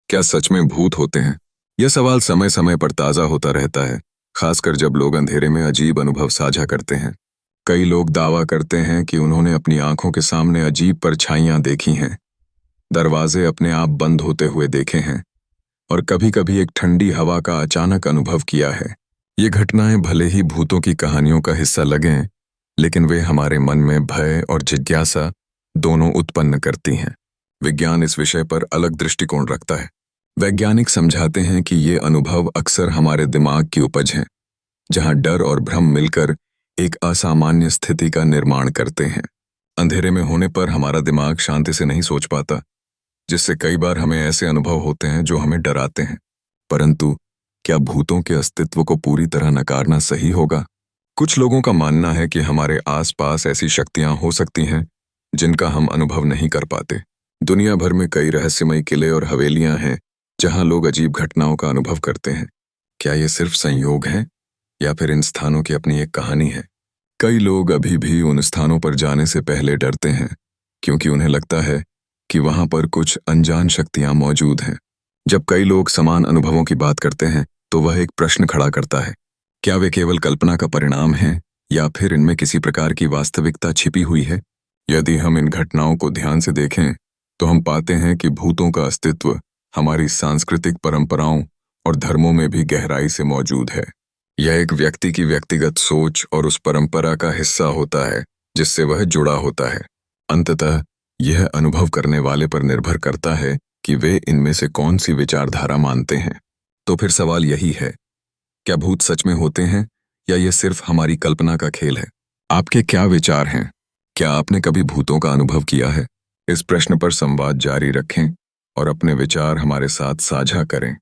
क्या सच में भूत होते हैं? यह सवाल समय समय पर ताज़ा होता रहता है, खासकर जब लोग अंधेरे में अजीब अनुभव साझा करते हैं। कई लोग दावा करते हैं कि उन्होंने अपनी आंखों के सामने अजीब परछाइयां देखी हैं, दरवाजे अपने आप बंद होते हुए देखे हैं और कभी-कभी एक ठंडी हवा का अचानक अनुभव किया है। ये घटनाएं भले ही भूतों की कहानियों का हिस्सा लगें, लेकिन वे हमारे मन में भय और जिज्ञासा दोनों उत्पन्न करती हैं। विज्ञान इस विषय पर अलग दृष्टिकोण रखता है। वैज्ञानिक समझाते हैं कि ये अनुभव अक्सर हमारे दिमाग की उपज हैं, जहां डर और भ्रम मिलकर एक असामान्य स्थिति का निर्माण करते हैं। अंधेरे में होने पर हमारा दिमाग शांति से नहीं सोच पाता, जिससे कई बार हमें ऐसे अनुभव होते हैं जो हमें डराते हैं। परंतु क्या भूतों के अस्तित्व को पूरी तरह नकारना सही होगा? कुछ लोगों का मानना है कि हमारे आसपास ऐसी शक्तियां हो सकती हैं जिनका हम अनुभव नहीं कर पाते। दुनिया भर में कई रहस्यमय किले और हवेलियां हैं जहां लोग अजीब घटनाओं का अनुभव करते हैं। क्या ये सिर्फ संयोग है या फिर इन स्थानों की अपनी एक कहानी है? कई लोग अभी भी उन स्थानों पर जाने से पहले डरते हैं, क्योंकि उन्हें लगता है कि वहां पर कुछ अनजान शक्तियां मौजूद हैं। जब कई लोग समान अनुभवों की बात करते हैं तो वह एक प्रश्न खड़ा करता है, क्या वे केवल कल्पना का परिणाम हैं या फिर इनमें किसी प्रकार की वास्तविकता छिपी हुई है? यदि हम इन घटनाओं को ध्यान से देखें तो हम पाते हैं कि भूतों का अस्तित्व हमारी सांस्कृतिक परंपराओं और धर्मों में भी गहराई से मौजूद है। यह एक व्यक्ति की व्यक्तिगत सोच और उस परंपरा का हिस्सा होता है जिससे वह जुड़ा होता है। अंततः यह अनुभव करने वाले पर निर्भर करता है कि वे इनमें से कौन सी विचारधारा मानते हैं। तो फिर सवाल यही है, क्या भूत सच में होते हैं या यह सिर्फ हमारी कल्पना का खेल है? आपके क्या विचार हैं? क्या आपने कभी भूतों का अनुभव किया है? इस प्रश्न पर संवाद जारी रखें और अपने विचार हमारे साथ साझा करें।